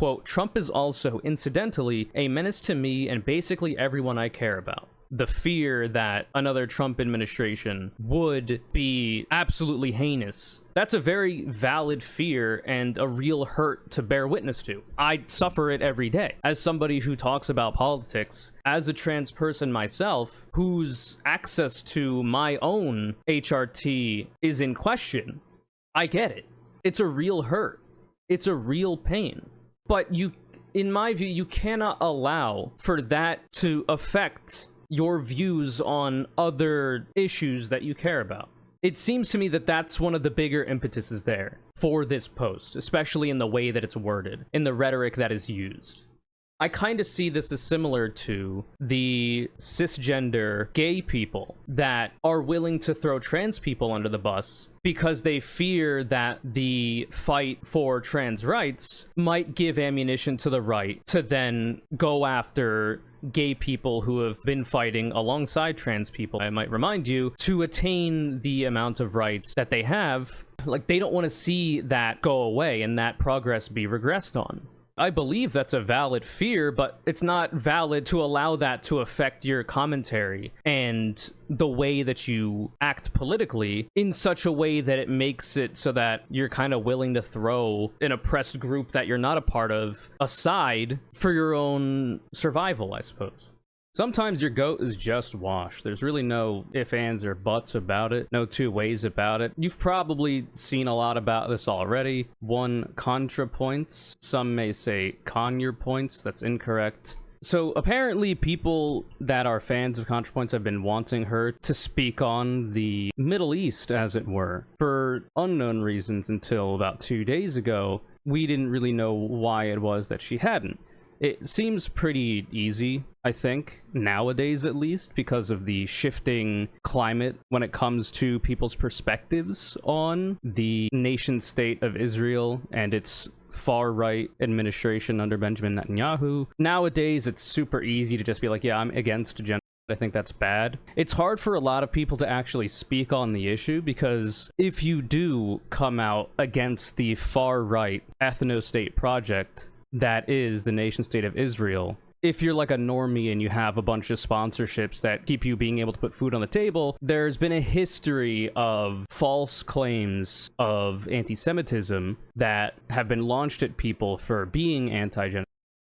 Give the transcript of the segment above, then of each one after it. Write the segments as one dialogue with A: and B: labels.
A: quote, Trump is also, incidentally, a menace to me and basically everyone I care about. The fear that another Trump administration would be absolutely heinous. That's a very valid fear and a real hurt to bear witness to. I suffer it every day. As somebody who talks about politics, as a trans person myself, whose access to my own HRT is in question, I get it. It's a real hurt. It's a real pain. But you, in my view, you cannot allow for that to affect your views on other issues that you care about. It seems to me that that's one of the bigger impetuses there for this post, especially in the way that it's worded, in the rhetoric that is used. I kind of see this as similar to the cisgender gay people that are willing to throw trans people under the bus because they fear that the fight for trans rights might give ammunition to the right to then go after gay people who have been fighting alongside trans people, I might remind you, to attain the amount of rights that they have. Like, they don't want to see that go away and that progress be regressed on. I believe that's a valid fear, but it's not valid to allow that to affect your commentary and the way that you act politically in such a way that it makes it so that you're kind of willing to throw an oppressed group that you're not a part of aside for your own survival, I suppose. Sometimes your goat is just washed. There's really no ifs, ands, or buts about it. No two ways about it. You've probably seen a lot about this already. One, ContraPoints. Some may say conure points. That's incorrect. So apparently people that are fans of ContraPoints have been wanting her to speak on the Middle East, as it were, for unknown reasons until about 2 days ago. We didn't really know why it was that she hadn't. It seems pretty easy, I think, nowadays at least, because of the shifting climate when it comes to people's perspectives on the nation-state of Israel and its far-right administration under Benjamin Netanyahu. Nowadays, it's super easy to just be like, yeah, I'm against genocide. I think that's bad. It's hard for a lot of people to actually speak on the issue because if you do come out against the far-right ethno-state project that is the nation-state of Israel, if you're like a normie and you have a bunch of sponsorships that keep you being able to put food on the table, there's been a history of false claims of anti-Semitism that have been launched at people for being anti-genocide.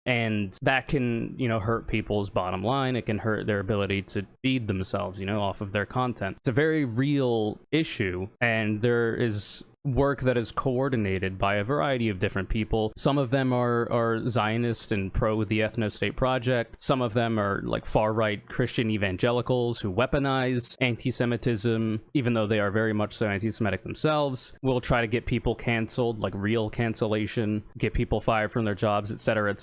A: And that can, hurt people's bottom line. It can hurt their ability to feed themselves, off of their content. It's a very real issue, and there is work that is coordinated by a variety of different people. Some of them are Zionist and pro the ethno-state project. Some of them are like far-right Christian evangelicals who weaponize anti-Semitism, even though they are very much so anti-Semitic themselves. Will try to get people canceled, like real cancellation, get people fired from their jobs, etc.,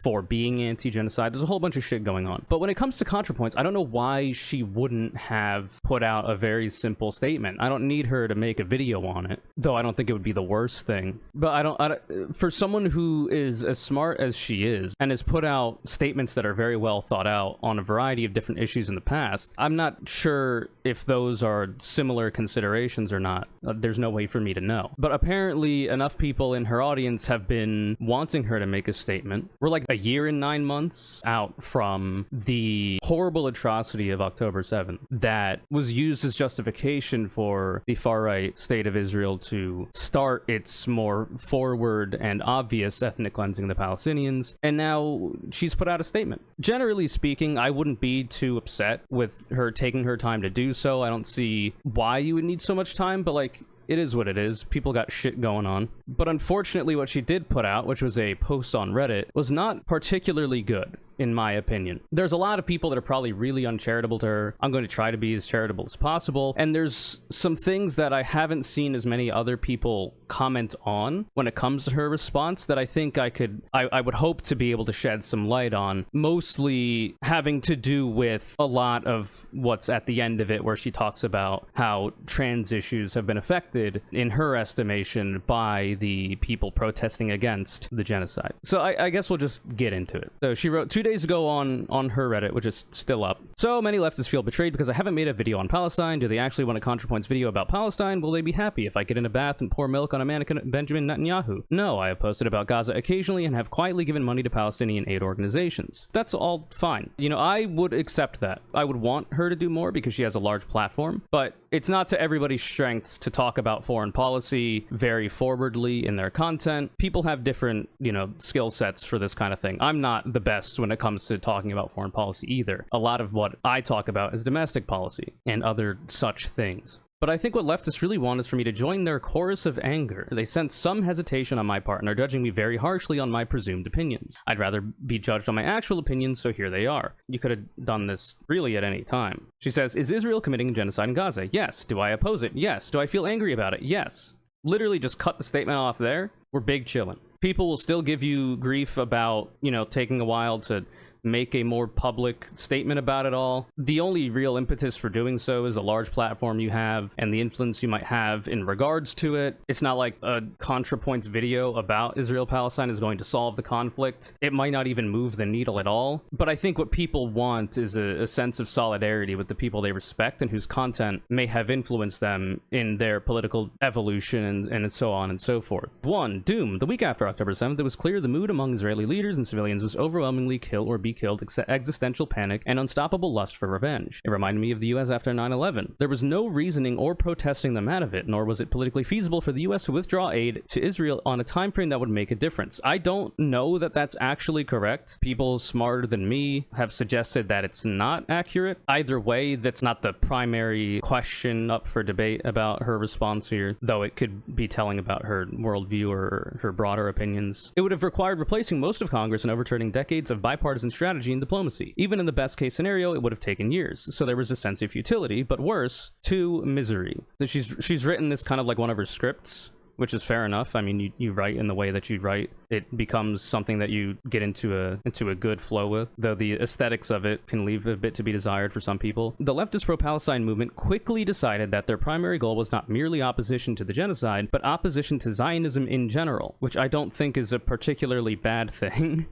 A: for being anti-genocide. There's a whole bunch of shit going on. But when it comes to ContraPoints, I don't know why she wouldn't have put out a very simple statement. I don't need her to make a video on it, though I don't think it would be the worst thing. But I don't, for someone who is as smart as she is and has put out statements that are very well thought out on a variety of different issues in the past, I'm not sure if those are similar considerations or not. There's no way for me to know. But apparently enough people in her audience have been wanting her to make a statement. We're like a year and 9 months out from the horrible atrocity of October 7th that was used as justification for the far-right state of Israel to start its more forward and obvious ethnic cleansing of the Palestinians, and now she's put out a statement. Generally speaking, I wouldn't be too upset with her taking her time to do so. I don't see why you would need so much time, but like, it is what it is. People got shit going on. But unfortunately, what she did put out, which was a post on Reddit, was not particularly good, in my opinion. There's a lot of people that are probably really uncharitable to her. I'm going to try to be as charitable as possible. And there's some things that I haven't seen as many other people comment on when it comes to her response that I think I would hope to be able to shed some light on, mostly having to do with a lot of what's at the end of it, where she talks about how trans issues have been affected, in her estimation, by the people protesting against the genocide. So I guess we'll just get into it. So she wrote 2 days ago on her Reddit, which is still up. So many leftists feel betrayed because I haven't made a video on Palestine. Do they actually want a ContraPoints video about Palestine? Will they be happy if I get in a bath and pour milk on a mannequin Benjamin Netanyahu. No, I have posted about Gaza occasionally and have quietly given money to Palestinian aid organizations. That's all fine. You know, I would accept that. I would want her to do more because she has a large platform, but it's not to everybody's strengths to talk about foreign policy very forwardly in their content. People have different, you know, skill sets for this kind of thing. I'm not the best when it comes to talking about foreign policy either. A lot of what I talk about is domestic policy and other such things. But I think what leftists really want is for me to join their chorus of anger. They sense some hesitation on my part and are judging me very harshly on my presumed opinions. I'd rather be judged on my actual opinions, so here they are. You could have done this really at any time. She says, is Israel committing genocide in Gaza? Yes. Do I oppose it? Yes. Do I feel angry about it? Yes. Literally just cut the statement off there. We're big chillin'. People will still give you grief about, you know, taking a while to make a more public statement about it all. The only real impetus for doing so is a large platform you have and the influence you might have in regards to it. It's not like a ContraPoints video about Israel-Palestine is going to solve the conflict. It might not even move the needle at all. But I think what people want is a sense of solidarity with the people they respect and whose content may have influenced them in their political evolution and so on and so forth. 1. Doom. The week after October 7th, it was clear the mood among Israeli leaders and civilians was overwhelmingly kill or be killed, existential panic, and unstoppable lust for revenge. It reminded me of the US after 9/11. There was no reasoning or protesting them out of it, nor was it politically feasible for the US to withdraw aid to Israel on a time frame that would make a difference. I don't know that that's actually correct. People smarter than me have suggested that it's not accurate. Either way, that's not the primary question up for debate about her response here, though it could be telling about her worldview or her broader opinions. It would have required replacing most of Congress and overturning decades of bipartisan strategy and diplomacy. Even in the best case scenario, it would have taken years. So there was a sense of futility, but worse, to misery. So she's written this kind of like one of her scripts, which is fair enough. I mean, you write in the way that you write. It becomes something that you get into a good flow with, though the aesthetics of it can leave a bit to be desired for some people. The leftist pro-Palestine movement quickly decided that their primary goal was not merely opposition to the genocide, but opposition to Zionism in general, which I don't think is a particularly bad thing.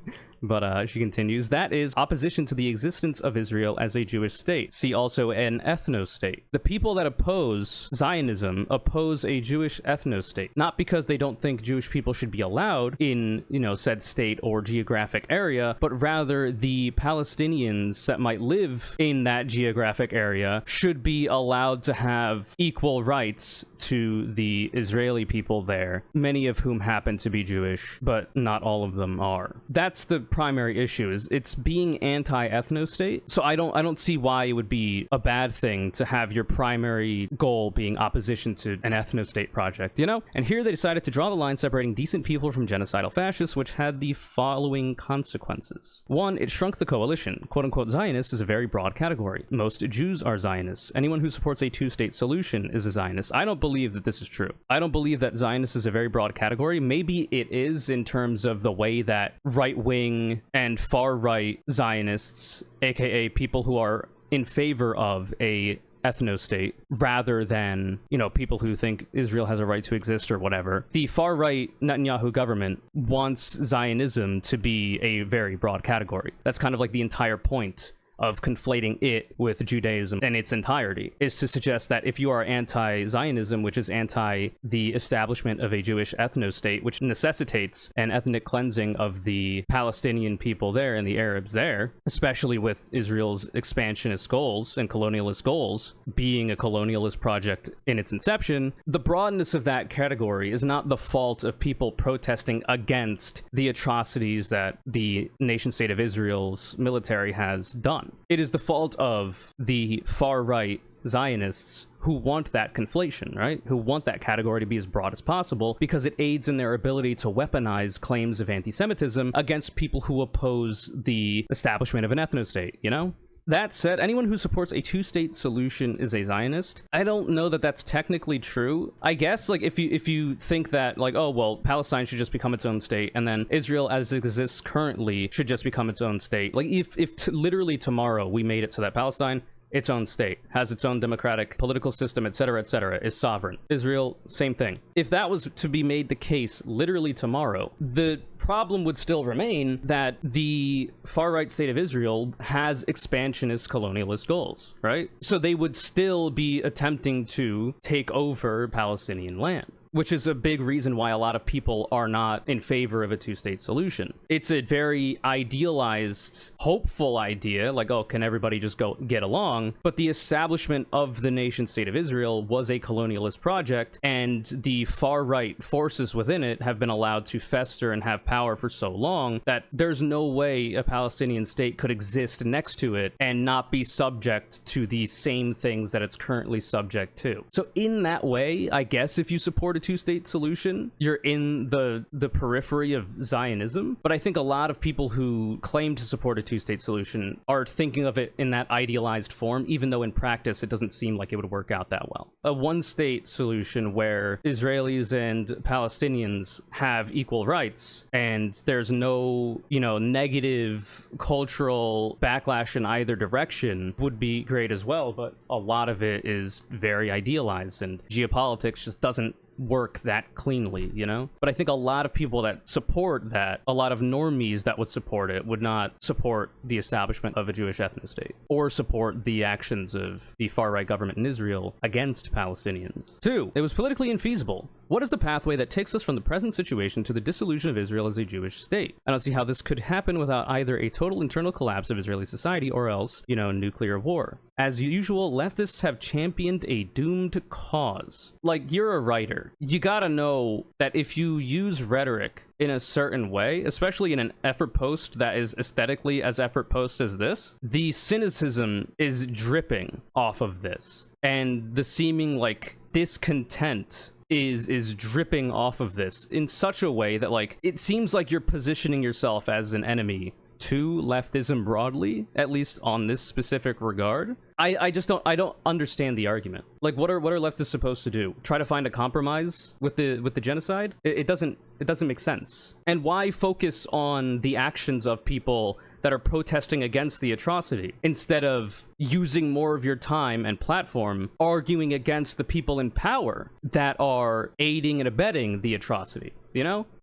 A: But she continues, that is opposition to the existence of Israel as a Jewish state. See also an ethno-state. The people that oppose Zionism oppose a Jewish ethno-state, not because they don't think Jewish people should be allowed in, you know, said state or geographic area, but rather the Palestinians that might live in that geographic area should be allowed to have equal rights to the Israeli people there, many of whom happen to be Jewish, but not all of them are. That's the primary issue, is it's being anti-ethno-state. So I don't see why it would be a bad thing to have your primary goal being opposition to an ethno-state project, you know? And here they decided to draw the line separating decent people from genocidal fascists, which had the following consequences. 1, it shrunk the coalition. Quote-unquote Zionist is a very broad category. Most Jews are Zionists. Anyone who supports a two-state solution is a Zionist. I don't believe that this is true. I don't believe that Zionist is a very broad category. Maybe it is in terms of the way that right-wing and far-right Zionists, aka people who are in favor of a ethno-state rather than, you know, people who think Israel has a right to exist or whatever. The far-right Netanyahu government wants Zionism to be a very broad category. That's kind of like the entire point of conflating it with Judaism in its entirety, is to suggest that if you are anti-Zionism, which is anti the establishment of a Jewish ethno-state, which necessitates an ethnic cleansing of the Palestinian people there and the Arabs there, especially with Israel's expansionist goals and colonialist goals being a colonialist project in its inception, the broadness of that category is not the fault of people protesting against the atrocities that the nation-state of Israel's military has done. It is the fault of the far-right Zionists who want that conflation, right? Who want that category to be as broad as possible because it aids in their ability to weaponize claims of anti-Semitism against people who oppose the establishment of an ethno-state, you know? That said, anyone who supports a two-state solution is a Zionist. I don't know that that's technically true. I guess, like, if you think that, like, oh, well, Palestine should just become its own state, and then Israel, as it exists currently, should just become its own state. Like, if literally tomorrow we made it so that Palestine, its own state, has its own democratic political system, etc., is sovereign. Israel, same thing. If that was to be made the case literally tomorrow, the problem would still remain that the far-right state of Israel has expansionist colonialist goals, right? So they would still be attempting to take over Palestinian land. which is a big reason why a lot of people are not in favor of a two-state solution. It's a very idealized, hopeful idea, like, oh, can everybody just go get along? But the establishment of the nation state of Israel was a colonialist project, and the far-right forces within it have been allowed to fester and have power for so long that there's no way a Palestinian state could exist next to it and not be subject to the same things that it's currently subject to. So in that way, I guess if you support a two-state solution, you're in the periphery of Zionism. But I think a lot of people who claim to support a two-state solution are thinking of it in that idealized form, even though in practice it doesn't seem like it would work out that well. A one-state solution where Israelis and Palestinians have equal rights and there's no, negative cultural backlash in either direction would be great as well, but a lot of it is very idealized, and geopolitics just doesn't work that cleanly, But I think a lot of people that support that, a lot of normies that would support it, would not support the establishment of a Jewish ethno-state or support the actions of the far-right government in Israel against Palestinians. 2, it was politically infeasible. What is the pathway that takes us from the present situation to the dissolution of Israel as a Jewish state? I don't see how this could happen without either a total internal collapse of Israeli society or else, nuclear war. As usual, leftists have championed a doomed cause. Like, you're a writer. You gotta know that if you use rhetoric in a certain way, especially in an effort post that is aesthetically as effort post as this, the cynicism is dripping off of this. And the seeming, discontent is dripping off of this in such a way that, it seems like you're positioning yourself as an enemy to leftism broadly, at least on this specific regard. I don't understand the argument. What are leftists supposed to do? Try to find a compromise with the genocide? It doesn't make sense. And why focus on the actions of people that are protesting against the atrocity instead of using more of your time and platform arguing against the people in power that are aiding and abetting the atrocity?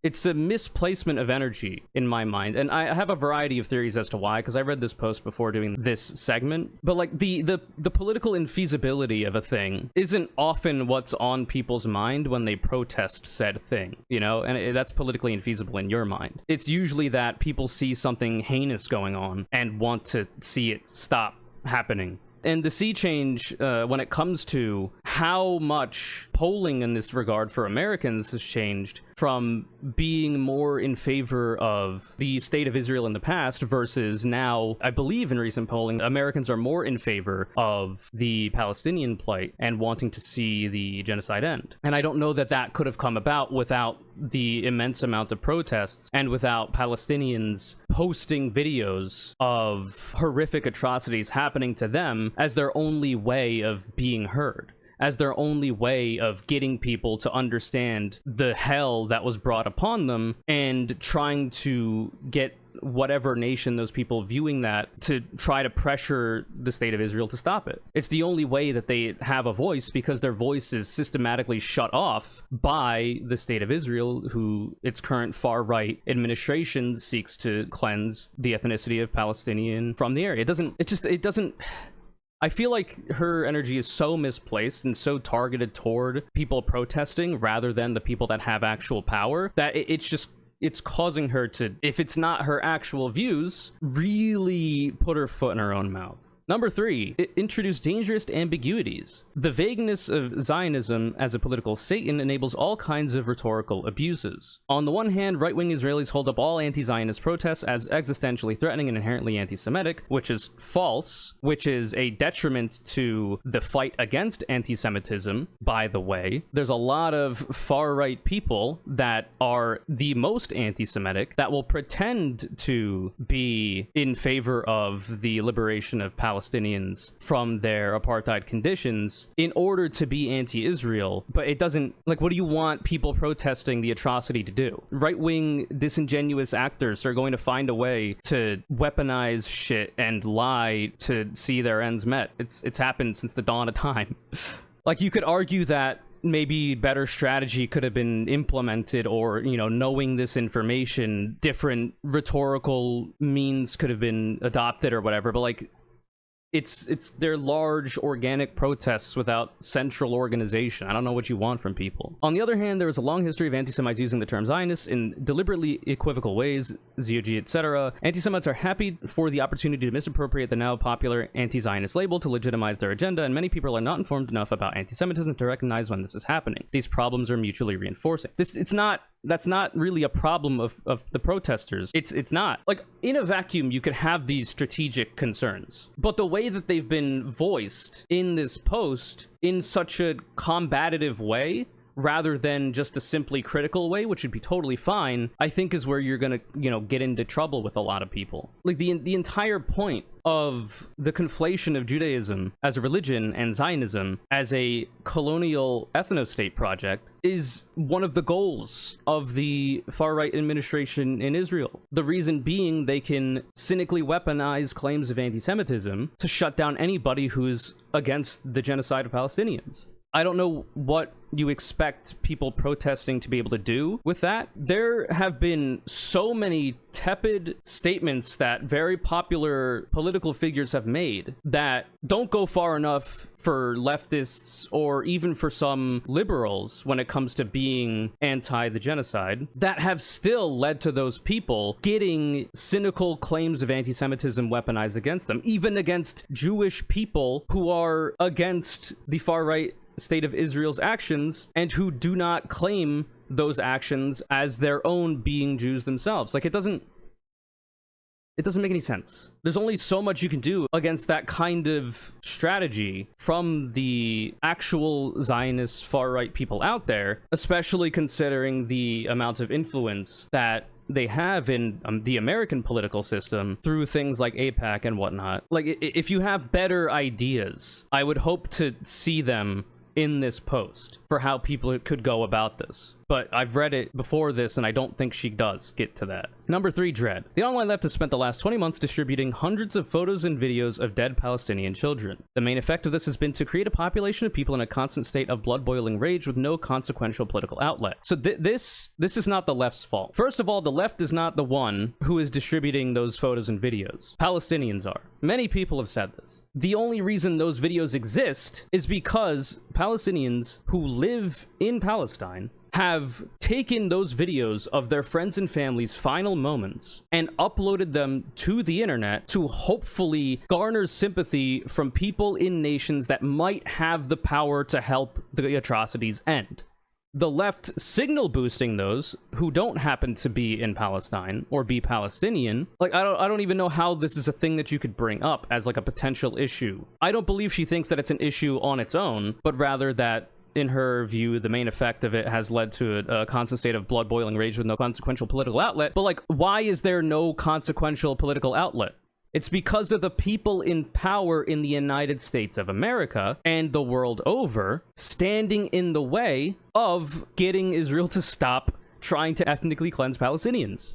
A: It's a misplacement of energy in my mind, and I have a variety of theories as to why, because I read this post before doing this segment. But the political infeasibility of a thing isn't often what's on people's mind when they protest said thing, and that's politically infeasible in your mind. It's usually that people see something heinous going on and want to see it stop happening. And the sea change, when it comes to how much polling in this regard for Americans has changed from being more in favor of the state of Israel in the past versus now, I believe in recent polling, Americans are more in favor of the Palestinian plight and wanting to see the genocide end. And I don't know that that could have come about without the immense amount of protests and without Palestinians posting videos of horrific atrocities happening to them as their only way of being heard, as their only way of getting people to understand the hell that was brought upon them and trying to get whatever nation those people viewing that to try to pressure the state of Israel to stop it. It's the only way that they have a voice, because their voice is systematically shut off by the state of Israel, who its current far-right administration seeks to cleanse the ethnicity of Palestinian from the area. It doesn't I feel like her energy is so misplaced and so targeted toward people protesting rather than the people that have actual power that it's causing her to, if it's not her actual views, really put her foot in her own mouth. Number 3, it introduced dangerous ambiguities. The vagueness of Zionism as a political Satan enables all kinds of rhetorical abuses. On the one hand, right-wing Israelis hold up all anti-Zionist protests as existentially threatening and inherently anti-Semitic, which is false, which is a detriment to the fight against anti-Semitism, by the way. There's a lot of far-right people that are the most anti-Semitic that will pretend to be in favor of the liberation of Palestinians from their apartheid conditions in order to be anti-Israel, but it doesn't, what do you want people protesting the atrocity to do? Right-wing disingenuous actors are going to find a way to weaponize shit and lie to see their ends met. It's happened since the dawn of time. You could argue that maybe better strategy could have been implemented, or, knowing this information, different rhetorical means could have been adopted or whatever, but It's their large organic protests without central organization. I don't know what you want from people. On the other hand, there is a long history of anti-Semites using the term Zionists in deliberately equivocal ways, ZOG, etc. Anti-Semites are happy for the opportunity to misappropriate the now popular anti-Zionist label to legitimize their agenda, and many people are not informed enough about anti-Semitism to recognize when this is happening. These problems are mutually reinforcing. That's not really a problem of the protesters. It's not. Like, in a vacuum, you could have these strategic concerns, but the way that they've been voiced in this post in such a combative way, rather than just a simply critical way, which would be totally fine, I think is where you're gonna, get into trouble with a lot of people. Like, the entire point of the conflation of Judaism as a religion and Zionism as a colonial ethno-state project is one of the goals of the far-right administration in Israel. The reason being they can cynically weaponize claims of anti-Semitism to shut down anybody who's against the genocide of Palestinians. I don't know what you expect people protesting to be able to do with that. There have been so many tepid statements that very popular political figures have made that don't go far enough for leftists or even for some liberals when it comes to being anti the genocide, that have still led to those people getting cynical claims of anti-Semitism weaponized against them, even against Jewish people who are against the far-right state of Israel's actions and who do not claim those actions as their own, being Jews themselves. Like, it doesn't make any sense. There's only so much you can do against that kind of strategy from the actual Zionist far-right people out there, especially considering the amount of influence that they have in the American political system through things like AIPAC and whatnot. Like, if you have better ideas, I would hope to see them in this post for how people could go about this. But I've read it before this, and I don't think she does get to that. Number 3, Dread. The online left has spent the last 20 months distributing hundreds of photos and videos of dead Palestinian children. The main effect of this has been to create a population of people in a constant state of blood-boiling rage with no consequential political outlet. So this is not the left's fault. First of all, the left is not the one who is distributing those photos and videos. Palestinians are. Many people have said this. The only reason those videos exist is because Palestinians who live in Palestine have taken those videos of their friends and family's final moments and uploaded them to the internet to hopefully garner sympathy from people in nations that might have the power to help the atrocities end. The left signal boosting those who don't happen to be in Palestine or be Palestinian. Like, I don't even know how this is a thing that you could bring up as like a potential issue. I don't believe she thinks that it's an issue on its own, but rather that in her view, the main effect of it has led to a constant state of blood-boiling rage with no consequential political outlet. But, like, why is there no consequential political outlet? It's because of the people in power in the United States of America and the world over standing in the way of getting Israel to stop trying to ethnically cleanse Palestinians.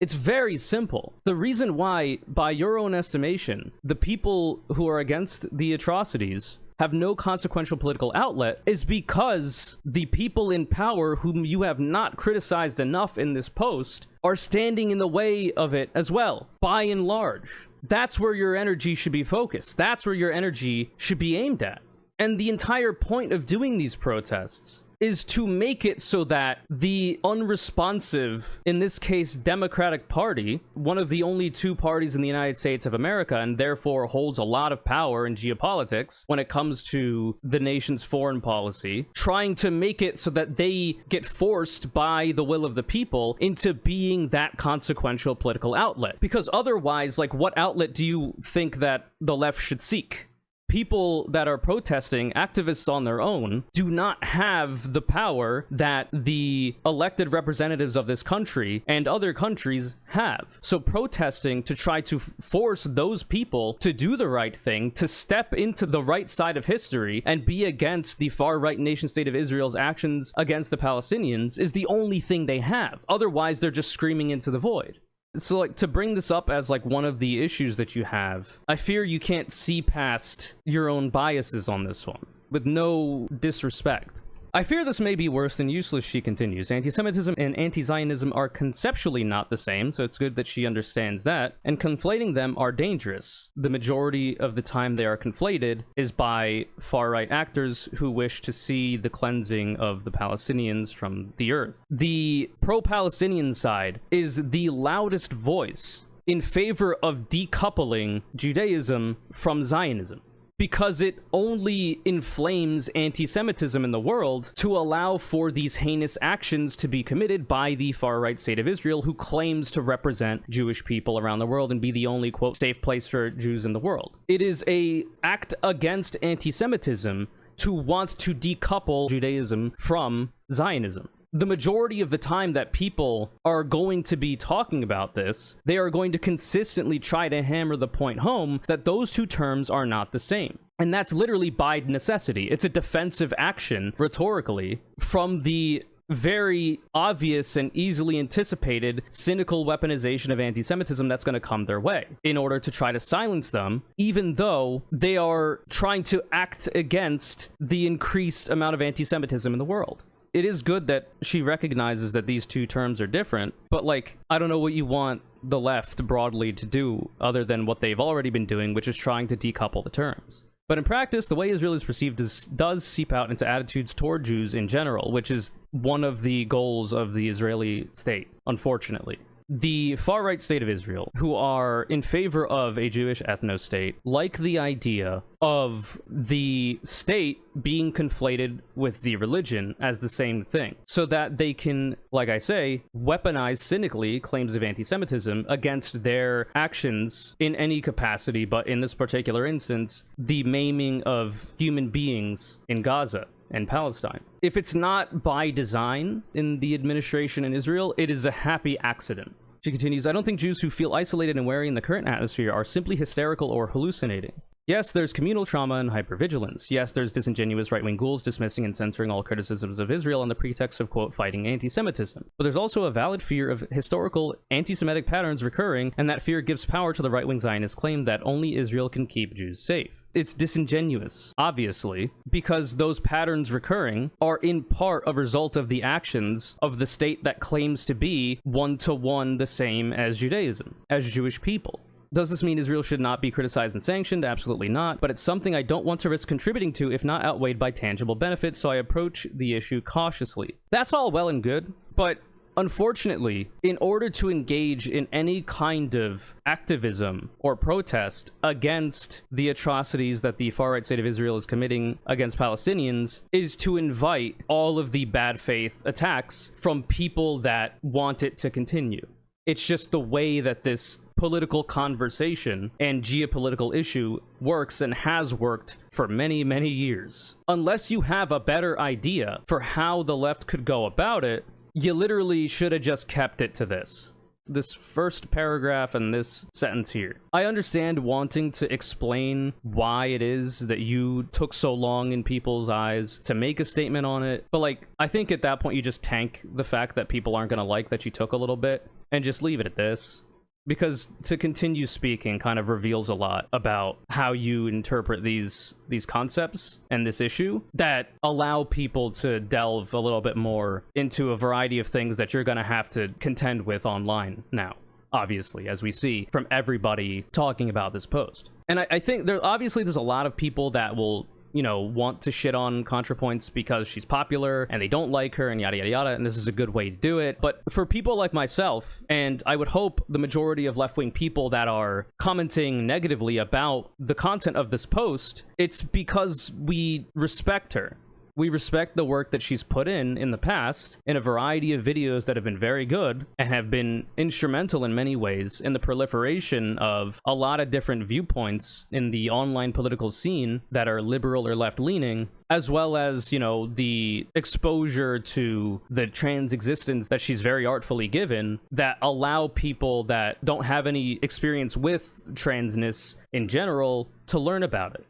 A: It's very simple. The reason why, by your own estimation, the people who are against the atrocities have no consequential political outlet is because the people in power whom you have not criticized enough in this post are standing in the way of it as well, by and large. That's where your energy should be focused. That's where your energy should be aimed at. And the entire point of doing these protests is to make it so that the unresponsive, in this case, Democratic Party, one of the only two parties in the United States of America, and therefore holds a lot of power in geopolitics when it comes to the nation's foreign policy, trying to make it so that they get forced by the will of the people into being that consequential political outlet. Because otherwise, like, what outlet do you think that the left should seek? People that are protesting, activists on their own, do not have the power that the elected representatives of this country and other countries have. So protesting to try to force those people to do the right thing, to step into the right side of history and be against the far-right nation-state of Israel's actions against the Palestinians is the only thing they have. Otherwise, they're just screaming into the void. So, like, to bring this up as, like, one of the issues that you have, I fear you can't see past your own biases on this one, with no disrespect. I fear this may be worse than useless, she continues. Anti-Semitism and anti-Zionism are conceptually not the same, so it's good that she understands that, and conflating them are dangerous. The majority of the time they are conflated is by far-right actors who wish to see the cleansing of the Palestinians from the earth. The pro-Palestinian side is the loudest voice in favor of decoupling Judaism from Zionism, because it only inflames anti-Semitism in the world to allow for these heinous actions to be committed by the far-right state of Israel, who claims to represent Jewish people around the world and be the only, quote, safe place for Jews in the world. It is an act against anti-Semitism to want to decouple Judaism from Zionism. The majority of the time that people are going to be talking about this, they are going to consistently try to hammer the point home that those two terms are not the same. And that's literally by necessity. It's a defensive action, rhetorically, from the very obvious and easily anticipated cynical weaponization of anti-Semitism that's going to come their way in order to try to silence them, even though they are trying to act against the increased amount of anti-Semitism in the world. It is good that she recognizes that these two terms are different, but, like, I don't know what you want the left broadly to do other than what they've already been doing, which is trying to decouple the terms. But in practice, the way Israel is perceived does seep out into attitudes toward Jews in general, which is one of the goals of the Israeli state, unfortunately. The far-right state of Israel, who are in favor of a Jewish ethno-state, like the idea of the state being conflated with the religion as the same thing, so that they can, like I say, weaponize cynically claims of anti-Semitism against their actions in any capacity, but in this particular instance, the maiming of human beings in Gaza and Palestine. If it's not by design in the administration in Israel, it is a happy accident. She continues, I don't think Jews who feel isolated and wary in the current atmosphere are simply hysterical or hallucinating. Yes, there's communal trauma and hypervigilance. Yes, there's disingenuous right-wing ghouls dismissing and censoring all criticisms of Israel on the pretext of, quote, fighting anti-Semitism. But there's also a valid fear of historical anti-Semitic patterns recurring, and that fear gives power to the right-wing Zionist claim that only Israel can keep Jews safe. It's disingenuous, obviously, because those patterns recurring are in part a result of the actions of the state that claims to be one-to-one the same as Judaism, as Jewish people. Does this mean Israel should not be criticized and sanctioned? Absolutely not, but it's something I don't want to risk contributing to if not outweighed by tangible benefits, so I approach the issue cautiously. That's all well and good, but unfortunately, in order to engage in any kind of activism or protest against the atrocities that the far-right state of Israel is committing against Palestinians, is to invite all of the bad faith attacks from people that want it to continue. It's just the way that this political conversation and geopolitical issue works and has worked for many, many years. Unless you have a better idea for how the left could go about it, you literally should have just kept it to this first paragraph and this sentence here. I understand wanting to explain why it is that you took so long in people's eyes to make a statement on it, but, like, I think at that point you just tank the fact that people aren't gonna like that you took a little bit and just leave it at this. Because to continue speaking kind of reveals a lot about how you interpret these concepts and this issue that allow people to delve a little bit more into a variety of things that you're going to have to contend with online now, obviously, as we see from everybody talking about this post. And I think there's a lot of people that will, you know, want to shit on ContraPoints because she's popular and they don't like her and yada yada yada, and this is a good way to do it. But for people like myself, and I would hope the majority of left-wing people that are commenting negatively about the content of this post, it's because we respect her. We respect the work that she's put in the past in a variety of videos that have been very good and have been instrumental in many ways in the proliferation of a lot of different viewpoints in the online political scene that are liberal or left-leaning, as well as, you know, the exposure to the trans existence that she's very artfully given that allow people that don't have any experience with transness in general to learn about it.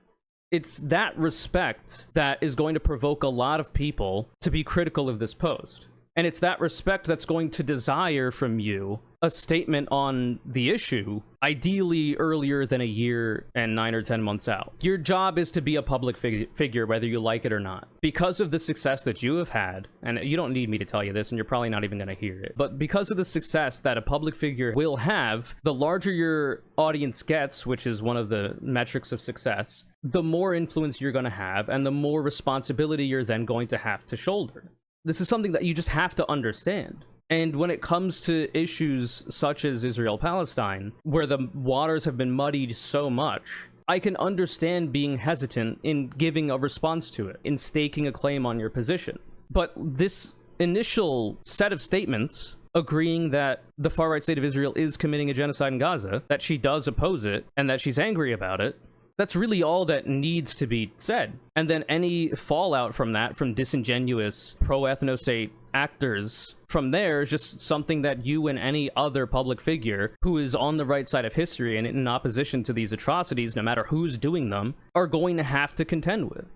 A: It's that respect that is going to provoke a lot of people to be critical of this post. And it's that respect that's going to desire from you a statement on the issue, ideally earlier than a year and 9 or 10 months out. Your job is to be a public figure, whether you like it or not. Because of the success that you have had, and you don't need me to tell you this, and you're probably not even going to hear it, but because of the success that a public figure will have, the larger your audience gets, which is one of the metrics of success, the more influence you're going to have, and the more responsibility you're then going to have to shoulder. This is something that you just have to understand. And when it comes to issues such as Israel-Palestine, where the waters have been muddied so much, I can understand being hesitant in giving a response to it, in staking a claim on your position. But this initial set of statements agreeing that the far-right state of Israel is committing a genocide in Gaza, that she does oppose it, and that she's angry about it, that's really all that needs to be said. And then any fallout from that, from disingenuous pro-ethno-state actors from there, is just something that you and any other public figure who is on the right side of history and in opposition to these atrocities, no matter who's doing them, are going to have to contend with.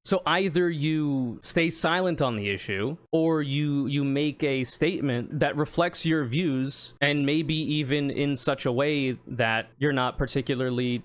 A: So either you stay silent on the issue, or you make a statement that reflects your views, and maybe even in such a way that you're not particularly,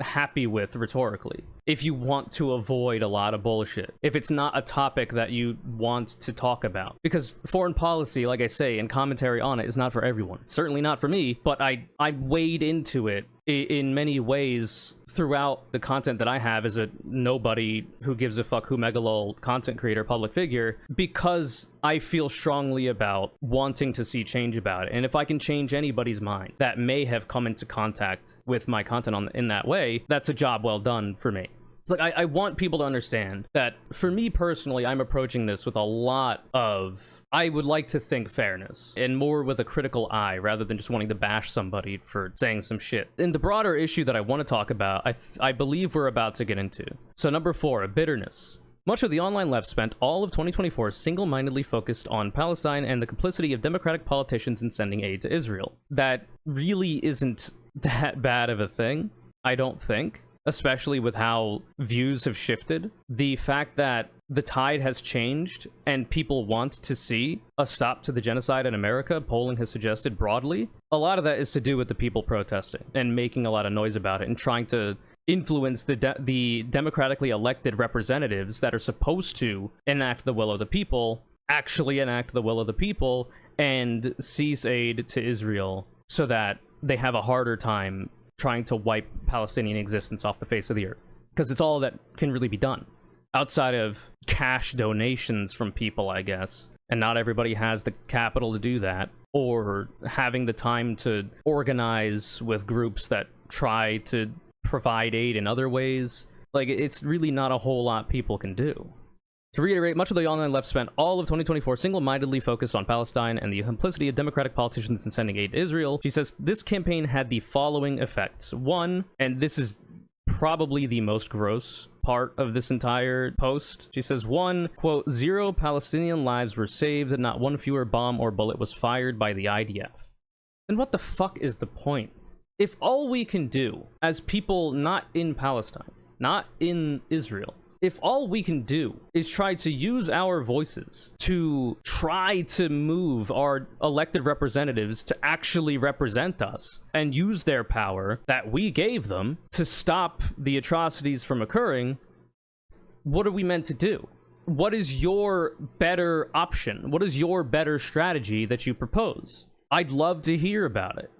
A: happy with rhetorically. If you want to avoid a lot of bullshit, if it's not a topic that you want to talk about. Because foreign policy, like I say, and commentary on it is not for everyone. Certainly not for me, but I wade into it in many ways throughout the content that I have as a nobody who gives a fuck who megalol content creator, public figure, because I feel strongly about wanting to see change about it. And if I can change anybody's mind that may have come into contact with my content in that way, that's a job well done for me. It's like, I want people to understand that for me personally, I'm approaching this with a lot of, I would like to think, fairness, and more with a critical eye rather than just wanting to bash somebody for saying some shit. In the broader issue that I want to talk about, I believe we're about to get into. So number 4, bitterness. Much of the online left spent all of 2024 single-mindedly focused on Palestine and the complicity of Democratic politicians in sending aid to Israel. That really isn't that bad of a thing, I don't think. Especially with how views have shifted. The fact that the tide has changed and people want to see a stop to the genocide in America, polling has suggested broadly, a lot of that is to do with the people protesting and making a lot of noise about it and trying to influence the democratically elected representatives that are supposed to enact the will of the people, actually enact the will of the people and cease aid to Israel so that they have a harder time trying to wipe Palestinian existence off the face of the earth. Because it's all that can really be done. Outside of cash donations from people, I guess. And not everybody has the capital to do that. Or having the time to organize with groups that try to provide aid in other ways. Like, it's really not a whole lot people can do. To reiterate, much of the online left spent all of 2024 single-mindedly focused on Palestine and the complicity of Democratic politicians in sending aid to Israel. She says this campaign had the following effects. 1, and this is probably the most gross part of this entire post. She says, 1, quote, 0 Palestinian lives were saved and not one fewer bomb or bullet was fired by the IDF. And what the fuck is the point? If all we can do as people not in Palestine, not in Israel, if all we can do is try to use our voices to try to move our elected representatives to actually represent us and use their power that we gave them to stop the atrocities from occurring, what are we meant to do? What is your better option? What is your better strategy that you propose? I'd love to hear about it.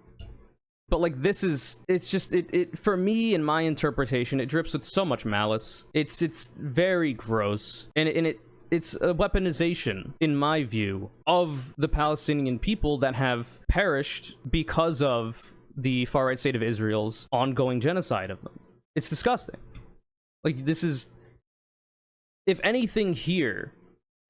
A: But like, this is, it's just, it for me, in my interpretation, it drips with so much malice. It's very gross, and it's a weaponization, in my view, of the Palestinian people that have perished because of the far-right state of Israel's ongoing genocide of them. It's disgusting. Like, this is, if anything here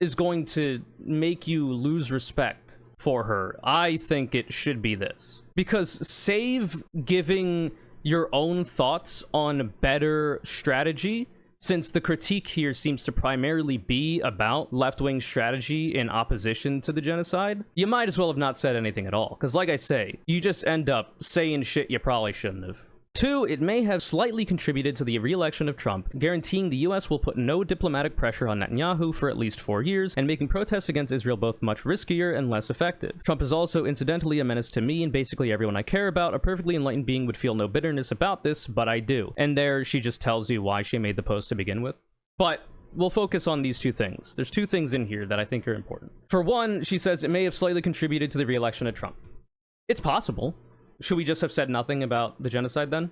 A: is going to make you lose respect for her, I think it should be this. Because save giving your own thoughts on better strategy, since the critique here seems to primarily be about left-wing strategy in opposition to the genocide, you might as well have not said anything at all. Because like I say, you just end up saying shit you probably shouldn't have. 2, it may have slightly contributed to the re-election of Trump, guaranteeing the US will put no diplomatic pressure on Netanyahu for at least 4 years, and making protests against Israel both much riskier and less effective. Trump is also incidentally a menace to me and basically everyone I care about. A perfectly enlightened being would feel no bitterness about this, but I do. And there she just tells you why she made the post to begin with. But we'll focus on these 2 things. There's 2 things in here that I think are important. For one, she says it may have slightly contributed to the re-election of Trump. It's possible. Should we just have said nothing about the genocide then?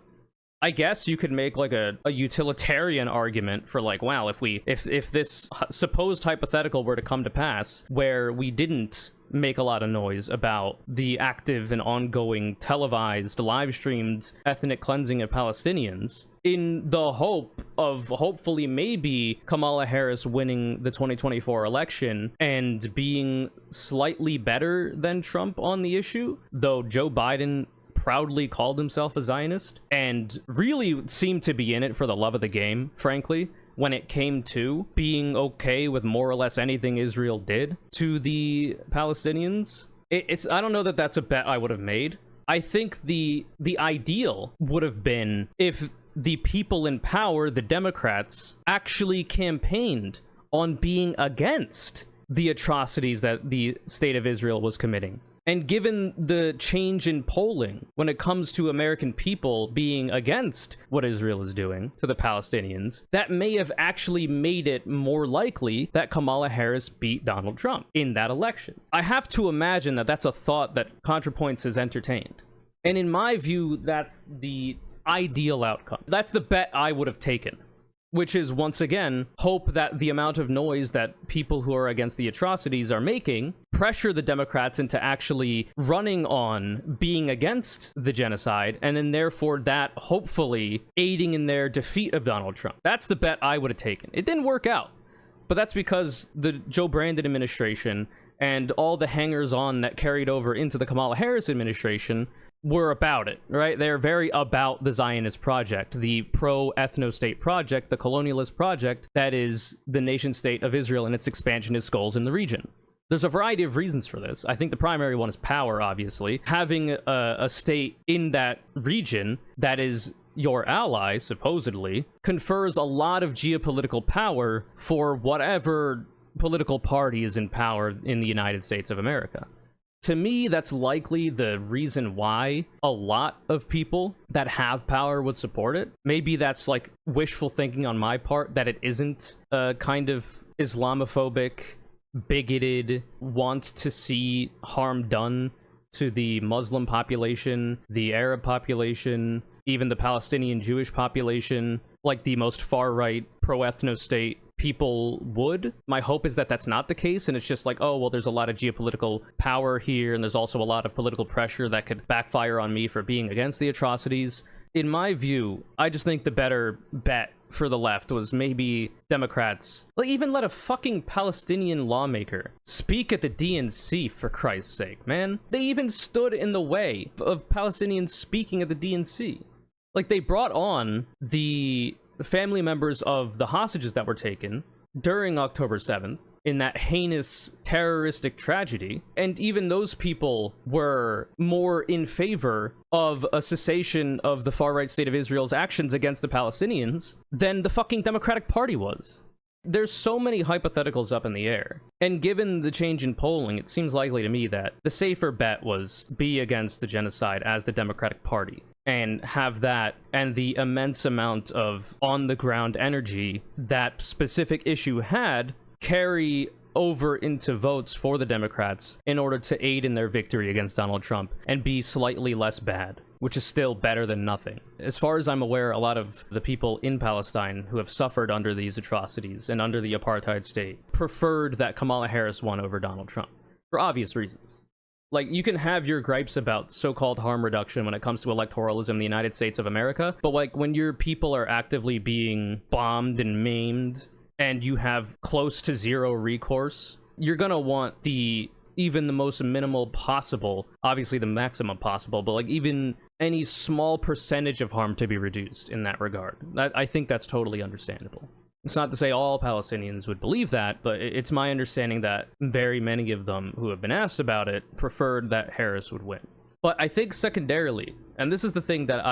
A: I guess you could make like a utilitarian argument for like, wow, if this supposed hypothetical were to come to pass, where we didn't make a lot of noise about the active and ongoing televised, live-streamed ethnic cleansing of Palestinians, in the hope of hopefully maybe Kamala Harris winning the 2024 election and being slightly better than Trump on the issue, though Joe Biden proudly called himself a Zionist and really seemed to be in it for the love of the game, frankly, when it came to being okay with more or less anything Israel did to the Palestinians. I don't know that that's a bet I would have made. I think the ideal would have been if the people in power, the Democrats, actually campaigned on being against the atrocities that the state of Israel was committing. And given the change in polling when it comes to American people being against what Israel is doing to the Palestinians, that may have actually made it more likely that Kamala Harris beat Donald Trump in that election. I have to imagine that that's a thought that ContraPoints has entertained. And in my view, that's the ideal outcome. That's the bet I would have taken. Which is, once again, hope that the amount of noise that people who are against the atrocities are making pressure the Democrats into actually running on being against the genocide, and then therefore that hopefully aiding in their defeat of Donald Trump. That's the bet I would have taken. It didn't work out, but that's because the Joe Brandon administration and all the hangers-on that carried over into the Kamala Harris administration were about it, right? They're very about the Zionist project, the pro-ethno-state project, the colonialist project that is the nation-state of Israel and its expansionist goals in the region. There's a variety of reasons for this. I think the primary one is power, obviously. Having a state in that region that is your ally, supposedly, confers a lot of geopolitical power for whatever political party is in power in the United States of America. To me, that's likely the reason why a lot of people that have power would support it. Maybe that's like wishful thinking on my part, that it isn't a kind of Islamophobic, bigoted, want to see harm done to the Muslim population, the Arab population, even the Palestinian Jewish population, like the most far-right pro-ethno-state people would. My hope is that that's not the case, and it's just like, oh, well, there's a lot of geopolitical power here, and there's also a lot of political pressure that could backfire on me for being against the atrocities. In my view, I just think the better bet for the left was maybe Democrats, like, even let a fucking Palestinian lawmaker speak at the DNC, for Christ's sake, man. They even stood in the way of Palestinians speaking at the DNC. Like, they brought on the family members of the hostages that were taken during October 7th in that heinous terroristic tragedy, and even those people were more in favor of a cessation of the far-right state of Israel's actions against the Palestinians than the fucking Democratic Party was. There's so many hypotheticals up in the air, and given the change in polling, it seems likely to me that the safer bet was be against the genocide as the Democratic Party, and have that and the immense amount of on-the-ground energy that specific issue had carry over into votes for the Democrats in order to aid in their victory against Donald Trump and be slightly less bad, which is still better than nothing. As far as I'm aware, a lot of the people in Palestine who have suffered under these atrocities and under the apartheid state preferred that Kamala Harris won over Donald Trump, for obvious reasons. Like, you can have your gripes about so-called harm reduction when it comes to electoralism in the United States of America, but like when your people are actively being bombed and maimed and you have close to zero recourse, you're gonna want even the most minimal possible, obviously the maximum possible, but like even any small percentage of harm to be reduced in that regard. I think that's totally understandable. It's not to say all Palestinians would believe that, but it's my understanding that very many of them who have been asked about it preferred that Harris would win. But I think secondarily, and this is the thing that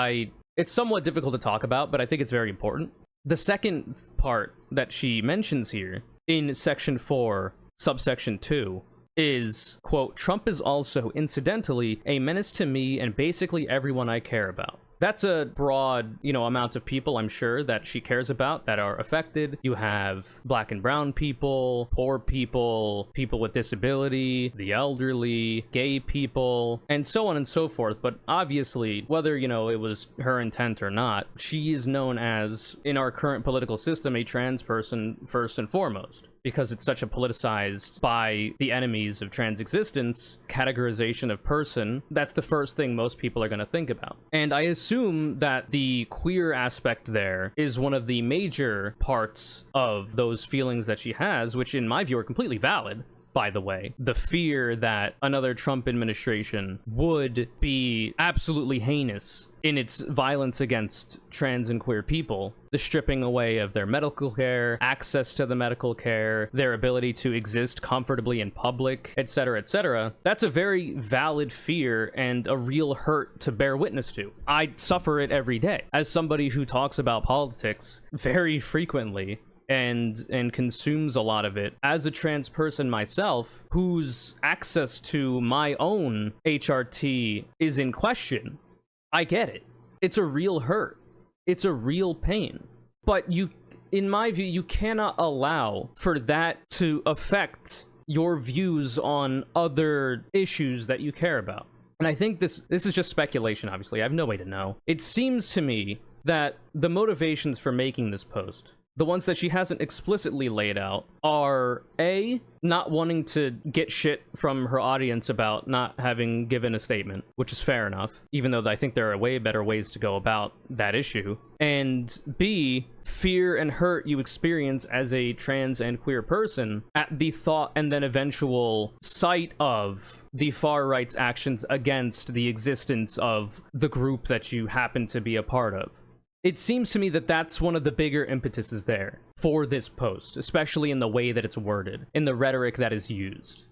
A: It's somewhat difficult to talk about, but I think it's very important. The second part that she mentions here in section 4, subsection 2, is, quote, Trump is also, incidentally, a menace to me and basically everyone I care about. That's a broad, amount of people, I'm sure, that she cares about that are affected. You have black and brown people, poor people, people with disability, the elderly, gay people, and so on and so forth. But obviously, whether, it was her intent or not, she is known as, in our current political system, a trans person first and foremost, because it's such a politicized, by the enemies of trans existence, categorization of person. That's the first thing most people are going to think about. And I assume that the queer aspect there is one of the major parts of those feelings that she has, which in my view are completely valid. By the way, the fear that another Trump administration would be absolutely heinous in its violence against trans and queer people, the stripping away of their medical care, access to the medical care, their ability to exist comfortably in public, etc., etc. That's a very valid fear and a real hurt to bear witness to. I suffer it every day as somebody who talks about politics very frequently and consumes a lot of it as a trans person myself, whose access to my own HRT is in question. I get it. It's a real hurt. It's a real pain. But in my view, you cannot allow for that to affect your views on other issues that you care about. And I think this is just speculation, obviously. I have no way to know. It seems to me that the motivations for making this post, the ones that she hasn't explicitly laid out, are A, not wanting to get shit from her audience about not having given a statement, which is fair enough, even though I think there are way better ways to go about that issue, and B, fear and hurt you experience as a trans and queer person at the thought and then eventual sight of the far right's actions against the existence of the group that you happen to be a part of. It seems to me that that's one of the bigger impetuses there for this post, especially in the way that it's worded, in the rhetoric that is used.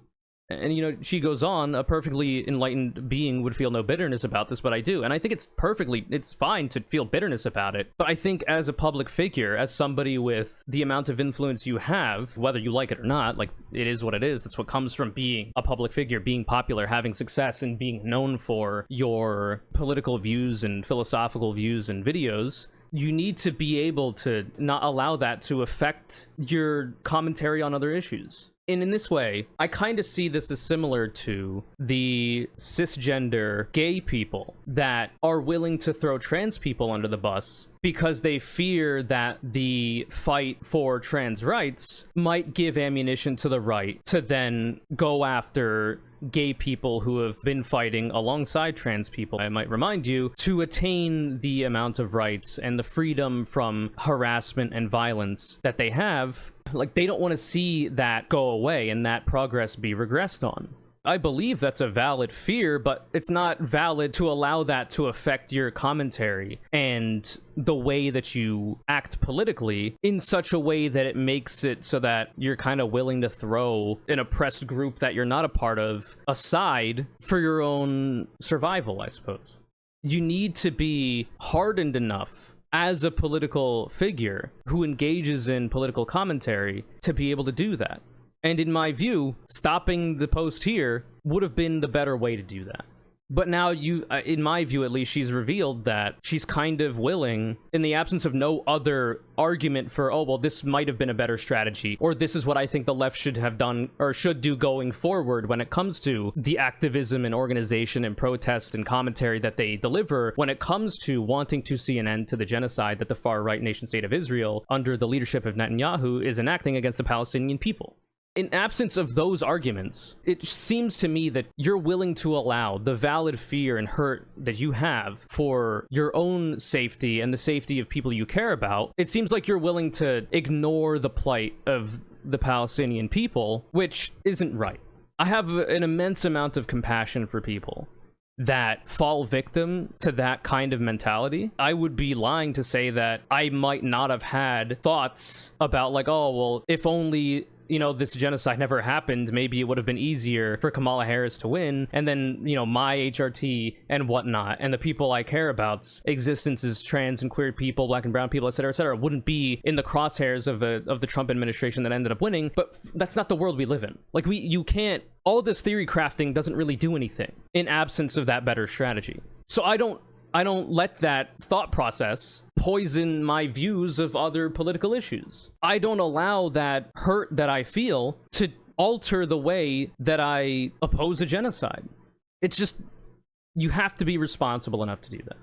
A: And, she goes on, a perfectly enlightened being would feel no bitterness about this, but I do. And I think it's fine to feel bitterness about it. But I think as a public figure, as somebody with the amount of influence you have, whether you like it or not, like, it is what it is. That's what comes from being a public figure, being popular, having success, and being known for your political views and philosophical views and videos. You need to be able to not allow that to affect your commentary on other issues. And in this way, I kind of see this as similar to the cisgender gay people that are willing to throw trans people under the bus because they fear that the fight for trans rights might give ammunition to the right to then go after gay people who have been fighting alongside trans people, I might remind you, to attain the amount of rights and the freedom from harassment and violence that they have. Like, they don't want to see that go away and that progress be regressed on. I believe that's a valid fear, but it's not valid to allow that to affect your commentary and the way that you act politically in such a way that it makes it so that you're kind of willing to throw an oppressed group that you're not a part of aside for your own survival, I suppose. You need to be hardened enough as a political figure who engages in political commentary to be able to do that. And in my view, stopping the post here would have been the better way to do that. But now in my view at least, she's revealed that she's kind of willing, in the absence of no other argument for, oh, well, this might have been a better strategy, or this is what I think the left should have done or should do going forward when it comes to the activism and organization and protest and commentary that they deliver, when it comes to wanting to see an end to the genocide that the far-right nation-state of Israel, under the leadership of Netanyahu, is enacting against the Palestinian people. In absence of those arguments, it seems to me that you're willing to allow the valid fear and hurt that you have for your own safety and the safety of people you care about. It seems like you're willing to ignore the plight of the Palestinian people, which isn't right. I have an immense amount of compassion for people that fall victim to that kind of mentality. I would be lying to say that I might not have had thoughts about, like, oh, well, if only this genocide never happened, maybe it would have been easier for Kamala Harris to win, and then, my HRT and whatnot, and the people I care about's existences, trans and queer people, black and brown people, etc., wouldn't be in the crosshairs of the Trump administration that ended up winning. But that's not the world we live in. Like, you can't, all this theory crafting doesn't really do anything in absence of that better strategy. So I don't let that thought process poison my views of other political issues. I don't allow that hurt that I feel to alter the way that I oppose a genocide. It's just, you have to be responsible enough to do that.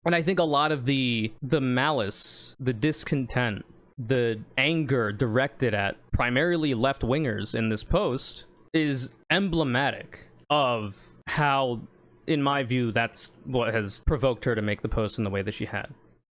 A: And I think a lot of the malice, the discontent, the anger directed at primarily left-wingers in this post is emblematic of how, in my view, that's what has provoked her to make the post in the way that she had.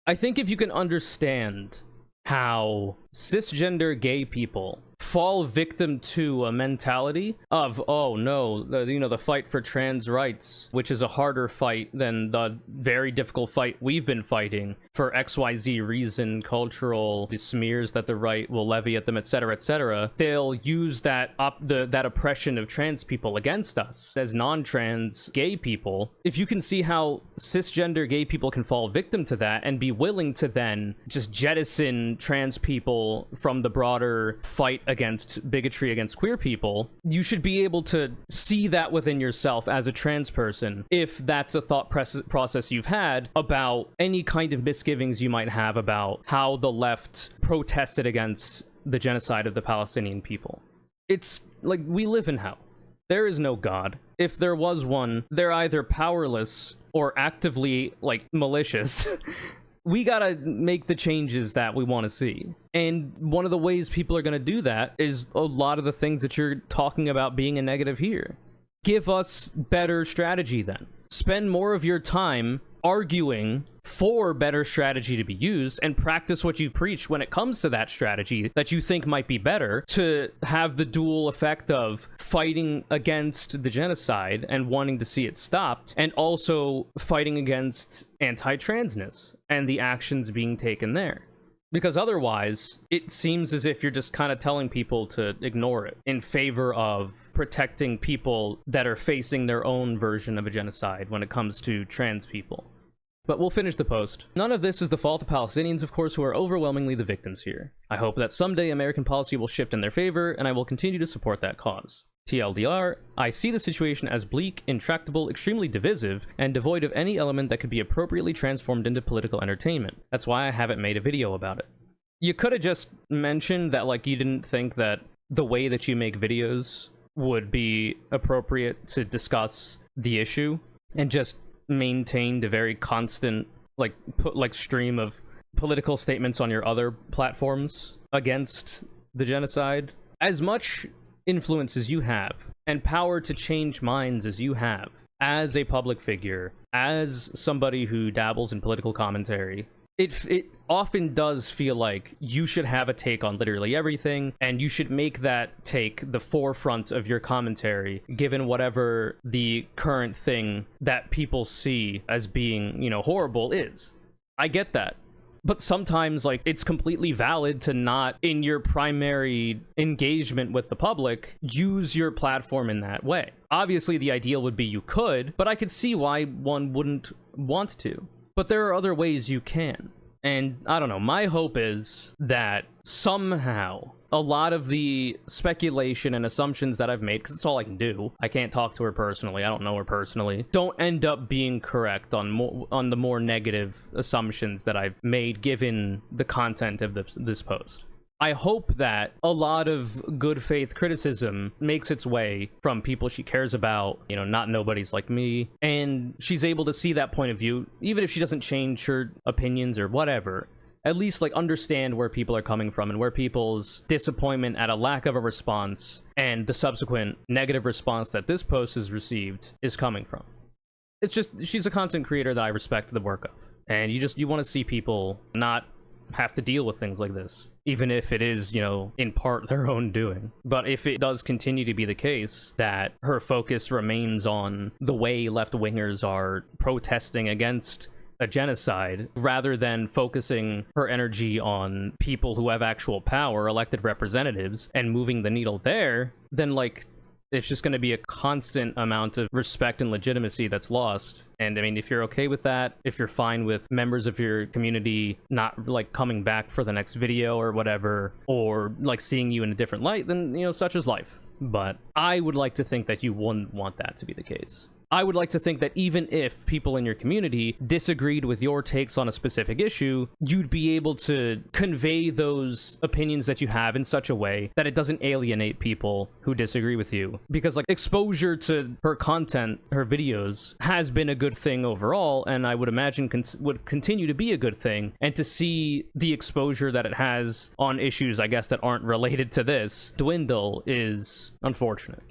A: I think if you can understand how cisgender gay people fall victim to a mentality of, oh no, the fight for trans rights, which is a harder fight than the very difficult fight we've been fighting for XYZ reason, cultural smears that the right will levy at them, etc., they'll use that oppression of trans people against us as non-trans gay people. If you can see how cisgender gay people can fall victim to that and be willing to then just jettison trans people from the broader fight against bigotry against queer people, you should be able to see that within yourself as a trans person, if that's a thought process you've had about any kind of misgivings you might have about how the left protested against the genocide of the Palestinian people. It's like, we live in hell. There is no God. If there was one, they're either powerless or actively, malicious. We gotta make the changes that we want to see. And one of the ways people are gonna do that is a lot of the things that you're talking about being a negative here. Give us better strategy then. Spend more of your time arguing for better strategy to be used, and practice what you preach when it comes to that strategy that you think might be better, to have the dual effect of fighting against the genocide and wanting to see it stopped, and also fighting against anti-transness and the actions being taken there. Because otherwise, it seems as if you're just kind of telling people to ignore it in favor of protecting people that are facing their own version of a genocide when it comes to trans people. But we'll finish the post. None of this is the fault of Palestinians, of course, who are overwhelmingly the victims here. I hope that someday American policy will shift in their favor, and I will continue to support that cause. TLDR, I see the situation as bleak, intractable, extremely divisive, and devoid of any element that could be appropriately transformed into political entertainment. That's why I haven't made a video about it. You could have just mentioned that, you didn't think that the way that you make videos would be appropriate to discuss the issue, and just maintained a very constant stream of political statements on your other platforms against the genocide. As much influence as you have and power to change minds as you have as a public figure, as somebody who dabbles in political commentary, it often does feel like you should have a take on literally everything, and you should make that take the forefront of your commentary, given whatever the current thing that people see as being, horrible is. I get that. But sometimes, it's completely valid to not, in your primary engagement with the public, use your platform in that way. Obviously, the ideal would be you could, but I could see why one wouldn't want to. But there are other ways you can. And I don't know, my hope is that somehow a lot of the speculation and assumptions that I've made, because it's all I can do, I can't talk to her personally, I don't know her personally, don't end up being correct on the more negative assumptions that I've made given the content of this post. I hope that a lot of good faith criticism makes its way from people she cares about, not nobodies like me, and she's able to see that point of view, even if she doesn't change her opinions or whatever. At least understand where people are coming from and where people's disappointment at a lack of a response and the subsequent negative response that this post has received is coming from. It's just, she's a content creator that I respect the work of, and you want to see people not have to deal with things like this, even if it is, in part their own doing. But if it does continue to be the case that her focus remains on the way left-wingers are protesting against a genocide, rather than focusing her energy on people who have actual power, elected representatives, and moving the needle there, then like it's just going to be a constant amount of respect and legitimacy that's lost. And I mean, if you're okay with that, if you're fine with members of your community not like coming back for the next video or whatever, or like seeing you in a different light, then, you know, such is life. But I would like to think that you wouldn't want that to be the case. I would like to think that even if people in your community disagreed with your takes on a specific issue, you'd be able to convey those opinions that you have in such a way that it doesn't alienate people who disagree with you. Because like exposure to her content, her videos, has been a good thing overall, and I would imagine would continue to be a good thing. And to see the exposure that it has on issues, I guess, that aren't related to this dwindle is unfortunate.